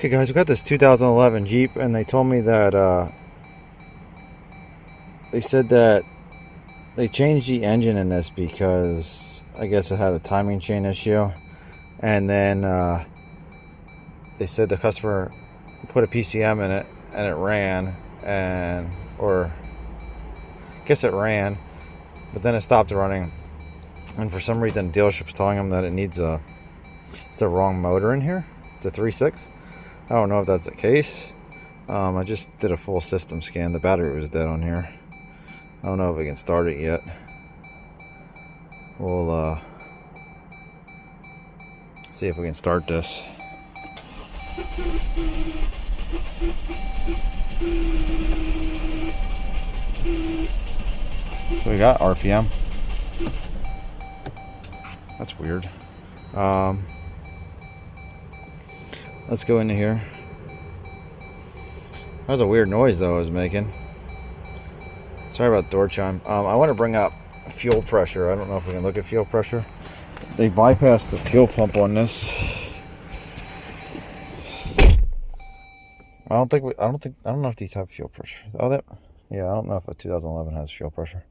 Okay guys, we got this 2011 Jeep and they told me that they said that they changed the engine in this because I guess it had a timing chain issue, and then they said the customer put a PCM in it and it ran, or I guess it ran, but then it stopped running, and for some reason the dealership's telling them that it's the wrong motor in here. It's a 3.6. I don't know if that's the case. I just did a full system scan. The battery was dead on here. I don't know if we can start it yet. We'll see if we can start this. So we got RPM. That's weird. Let's go into here. That was a weird noise though I was making. Sorry about the door chime. I want to bring up fuel pressure. I don't know if we can look at fuel pressure. They bypassed the fuel pump on this. I don't know if these have fuel pressure. Oh, yeah, I don't know if a 2011 has fuel pressure.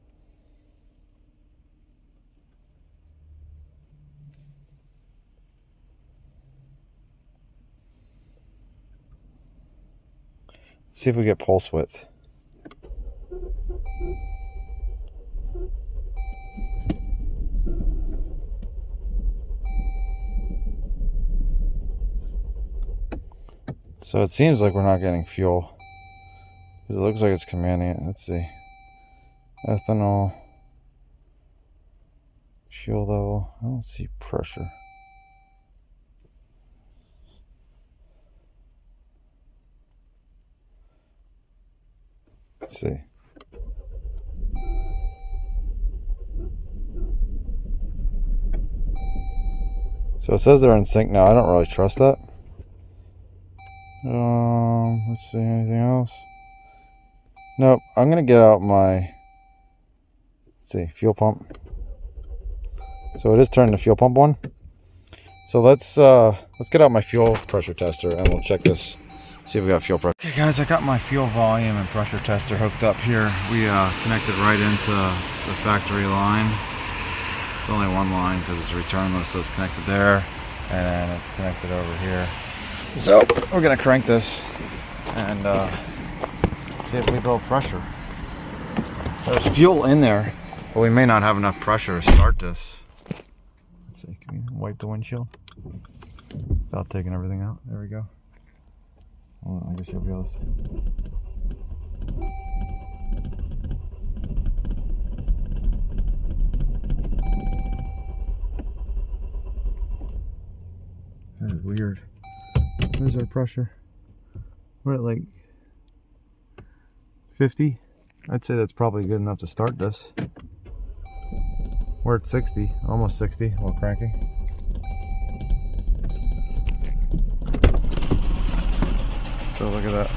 See if we get pulse width. So it seems like we're not getting fuel, because it looks like it's commanding it. Let's see. Ethanol. Fuel level. I don't see pressure. Let's see. So it says they're in sync now. I don't really trust that. Let's see, anything else? Nope. I'm gonna get out my, let's see, fuel pump. So it is turning to fuel pump one. So let's get out my fuel pressure tester and we'll check this. See if we got fuel pressure. Okay guys, I got my fuel volume and pressure tester hooked up here. We connected right into the factory line. It's only one line because it's returnless, so it's connected there, and it's connected over here. So we're gonna crank this and see if we build pressure. There's fuel in there, but we may not have enough pressure to start this. Let's see, can we wipe the windshield without taking everything out? There we go. Well, I guess you'll be able to see. That is weird. There's our pressure. We're at like 50. I'd say that's probably good enough to start this. We're at 60, almost 60 while cranking. So look at that.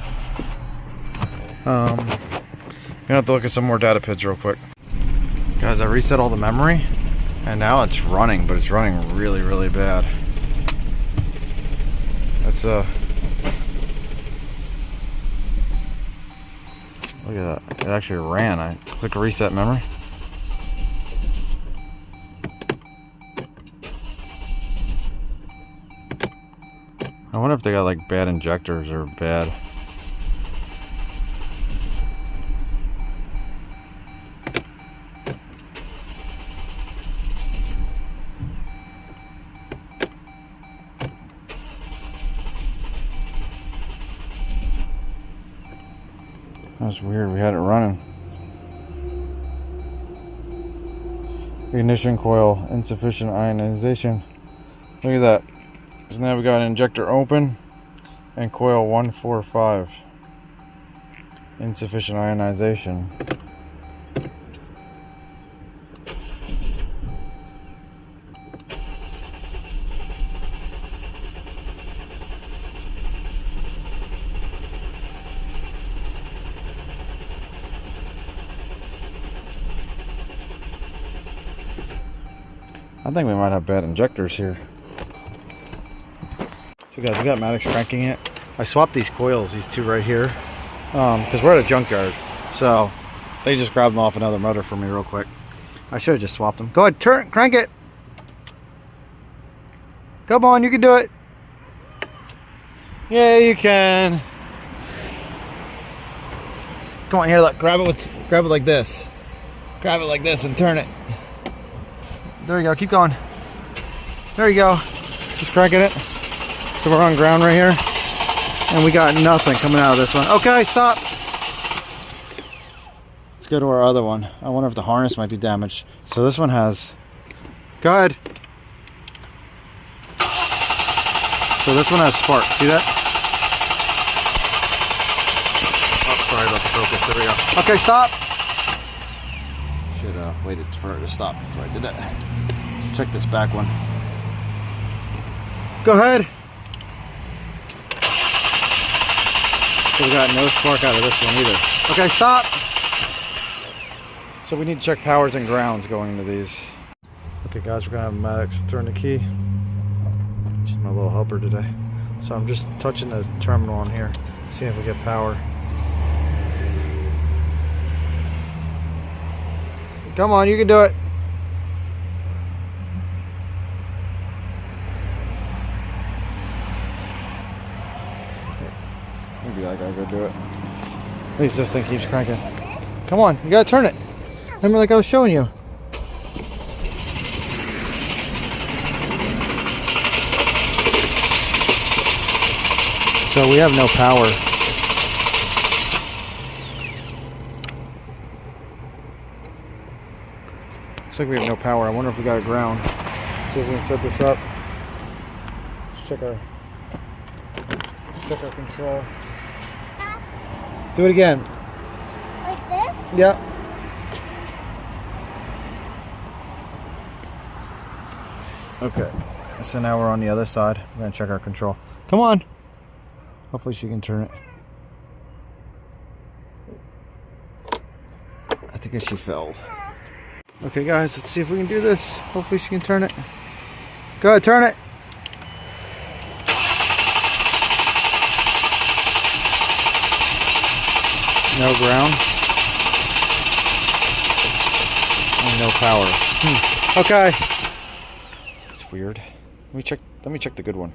I'm gonna have to look at some more data PIDs real quick. Guys, I reset all the memory and now it's running, but it's running really, really bad. That's look at that. It actually ran. I click reset memory. I wonder if they got like bad injectors or bad. That's weird, we had it running. Ignition coil, insufficient ionization. Look at that. So now we got an injector open and coil 145. Insufficient ionization. I think we might have bad injectors here. So guys, we got Maddox cranking it. I swapped these coils, these two right here, because we're at a junkyard. So they just grabbed them off another motor for me real quick. I should have just swapped them. Go ahead, crank it. Come on, you can do it. Yeah, you can. Come on here, look, grab it like this. Grab it like this and turn it. There you go, keep going. There you go. Just cranking it. So we're on ground right here. And we got nothing coming out of this one. Okay, stop. Let's go to our other one. I wonder if the harness might be damaged. So this one has... Go ahead. So this one has spark. See that? Oh, sorry about the focus. There we go. Okay, stop. Should have waited for it to stop before I did that. Let's check this back one. Go ahead. So we got no spark out of this one either. Okay, stop. So we need to check powers and grounds going into these. Okay guys, we're gonna have Maddox turn the key. She's my little helper today. So I'm just touching the terminal on here, seeing if we get power. Come on, you can do it. Maybe I gotta go do it. At least this thing keeps cranking. Come on, you gotta turn it. Remember, like I was showing you. So we have no power. Looks like we have no power. I wonder if we got a ground. See if we can set this up. Let's check our control. Do it again. Like this? Yeah. Okay. So now we're on the other side. We're gonna check our control. Come on. Hopefully she can turn it. I think she failed. Okay guys, let's see if we can do this. Hopefully she can turn it. Go ahead, turn it. No ground. And no power. Okay. That's weird. Let me check the good one.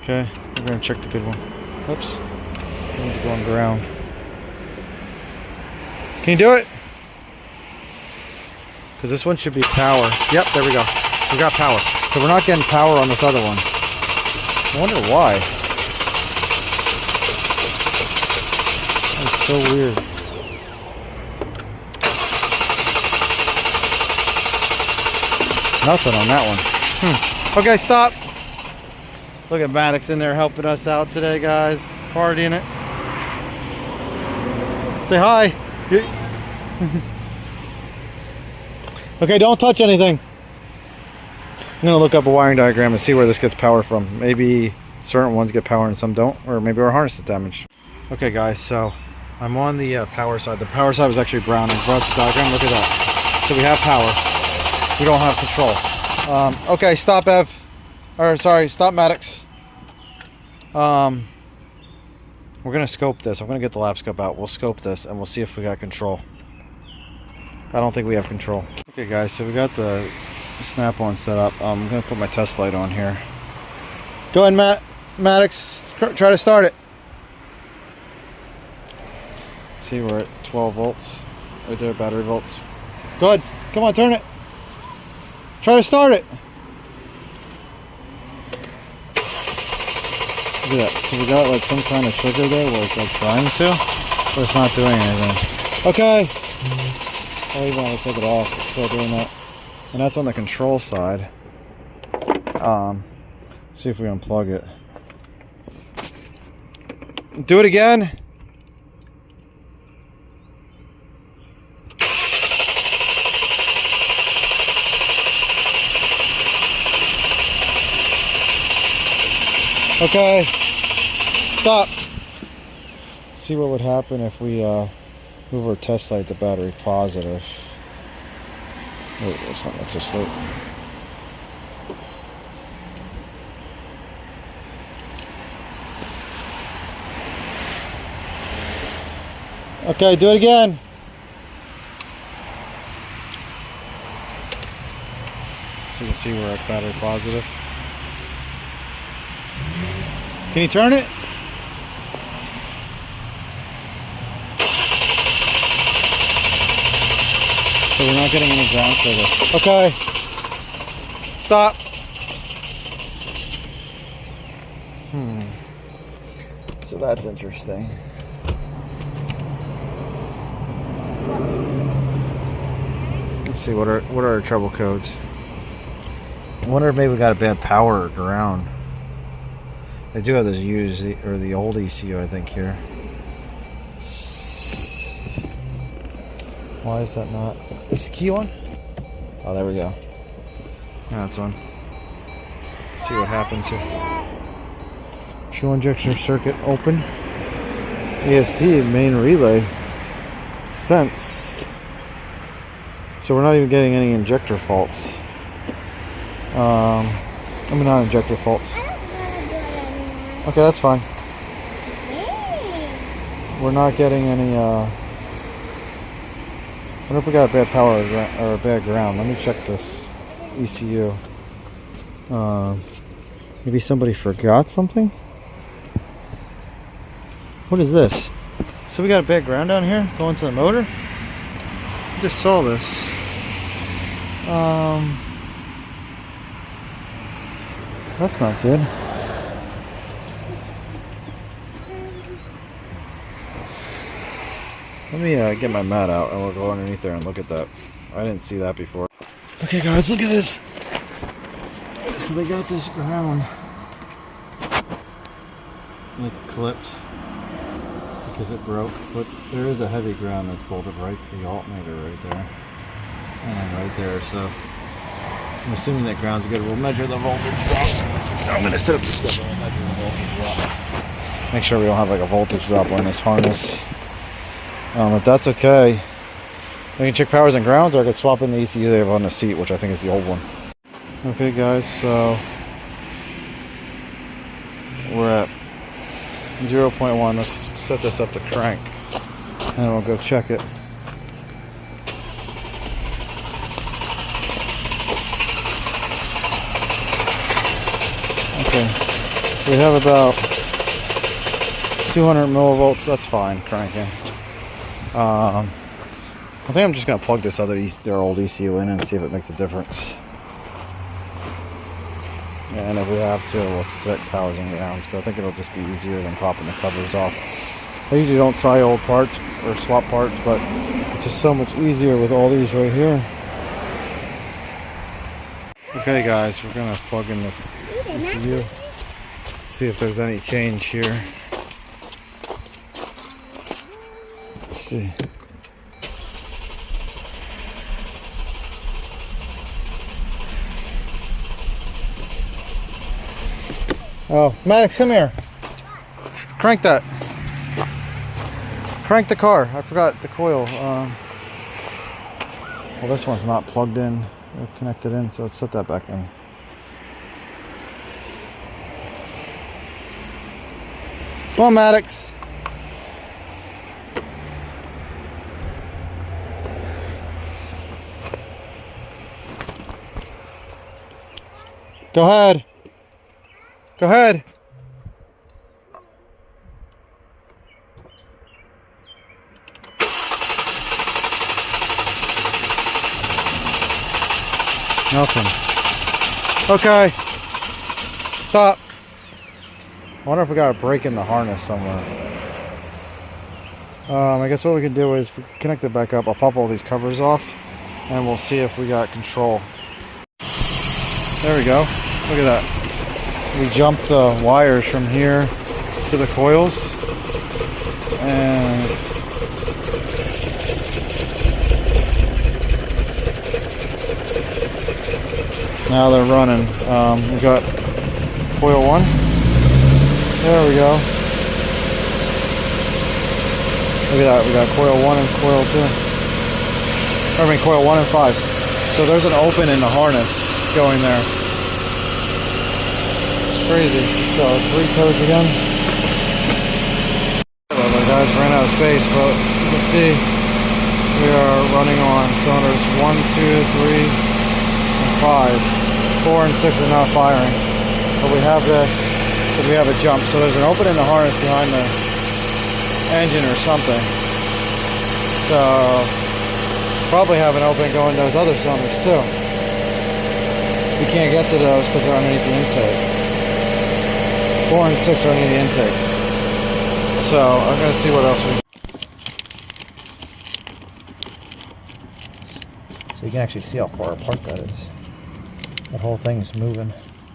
Okay, we're gonna check the good one. Oops. I need to go on ground. Can you do it? Because this one should be power. Yep, there we go. We got power. So we're not getting power on this other one. I wonder why. That's so weird. Nothing on that one. Okay, stop. Look at Maddox in there helping us out today, guys. Partying it. Say hi. Okay, don't touch anything. I'm gonna look up a wiring diagram and see where this gets power from. Maybe certain ones get power and some don't, or maybe our harness is damaged. Okay guys, so I'm on the power side. The power side was actually brown. I brought the diagram, look at that. So we have power. We don't have control. Okay, stop Ev. Or sorry, stop Maddox. We're gonna scope this. I'm gonna get the lap scope out. We'll scope this and we'll see if we got control. I don't think we have control. Okay guys, so we got the snap-on set up. I'm gonna put my test light on here. Go ahead, Maddox. Try to start it. See, we're at 12 volts. Right there, battery volts. Go ahead. Come on, turn it. Try to start it. Look at that. So we got like some kind of trigger there where it's like trying to, but it's not doing anything. Okay. I even want to take it off. It's still doing that. And that's on the control side. See if we unplug it. Do it again. Okay. Stop. See what would happen if we move our test light to battery positive. Wait, it's not much asleep. Okay, do it again. So you can see we're at battery positive. Can you turn it? So we're not getting any ground clear. Okay. Stop. So that's interesting. Let's see, what are our trouble codes? I wonder if maybe we got a bad power or ground. They do have this used, or the old ECU, I think, here. Why is that not? Is the key on? Oh, there we go. Now it's on. Let's see what happens here. Fuel injection circuit open. ESD main relay. Sense. So we're not even getting any injector faults. I mean, not injector faults. Okay, that's fine. We're not getting any, what if we got a bad power or a bad ground? Let me check this ECU. Maybe somebody forgot something? What is this? So we got a bad ground down here going to the motor? I just saw this. That's not good. Let me get my mat out and we'll go underneath there and look at that. I didn't see that before. Okay guys, look at this. So they got this ground like clipped because it broke, but there is a heavy ground that's bolted right to the alternator right there. And then right there, so I'm assuming that ground's good. We'll measure the voltage drop. I'm going to set up the schedule and measure the voltage drop. Make sure we don't have like a voltage drop on this harness. If that's okay, we can check powers and grounds, or I could swap in the ECU they have on the seat, which I think is the old one. Okay guys, so we're at 0.1. Let's set this up to crank and we'll go check it. Okay, we have about 200 millivolts. That's fine, cranking. I think I'm just gonna plug this their old ECU in and see if it makes a difference. And if we have to, we'll check powers and grounds. But I think it'll just be easier than popping the covers off. I usually don't try old parts or swap parts, but it's just so much easier with all these right here. Okay guys, we're gonna plug in this ECU. See if there's any change here. Let's see. Oh, Maddox, come here. Crank that. Crank the car. I forgot the coil. Well, this one's not plugged in or connected in, so let's set that back in. Come on, Maddox. Go ahead. Go ahead. Nothing. Okay. Stop. I wonder if we got a break in the harness somewhere. I guess what we can do is we can connect it back up. I'll pop all these covers off and we'll see if we got control. There we go. Look at that. We jumped the wires from here to the coils, and now they're running. We got coil 1. There we go. Look at that. We got coil 1 and coil 2. I mean coil 1 and 5. So there's an open in the harness going there. Crazy. So let's read codes again. guys, ran out of space, but you can see we are running on cylinders 1, 2, 3, and 5. 4 and 6 are not firing, but we have this because we have a jump. So there's an open in the harness behind the engine or something. So probably have an opening going to those other cylinders too. We can't get to those because they're underneath the intake. 4 and 6 are underneath the intake. So I'm gonna see what else we. So you can actually see how far apart that is. That whole thing is moving.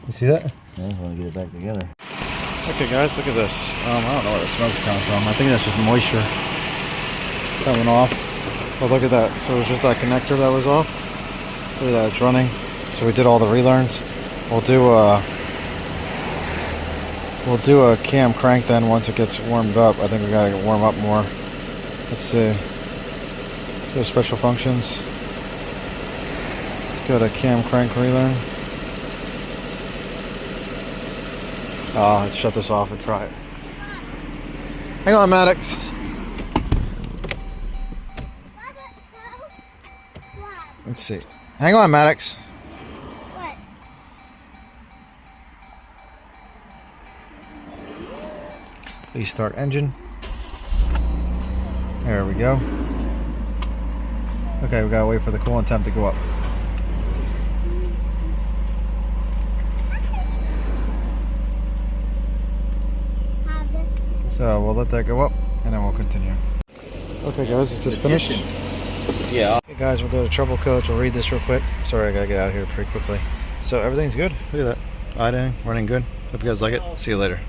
You see that? I just want to get it back together. Okay guys, look at this. I don't know where the smoke's coming from. I think that's just moisture coming off. But look at that. So it was just that connector that was off. Look at that, it's running. So we did all the relearns. We'll do a cam crank then once it gets warmed up. I think we gotta warm up more. Let's see. So special functions. Let's go to cam crank relearn. Let's shut this off and try it. Hang on, Maddox. Let's see. Hang on, Maddox. What? Please start engine. There we go. Okay, we gotta wait for the coolant temp to go up. So we'll let that go up and then we'll continue. Okay guys, it's just finished. Yeah. Okay guys, we'll go to trouble codes. We'll read this real quick. Sorry, I gotta get out of here pretty quickly. So everything's good. Look at that. Idling, running good. Hope you guys like it. See you later.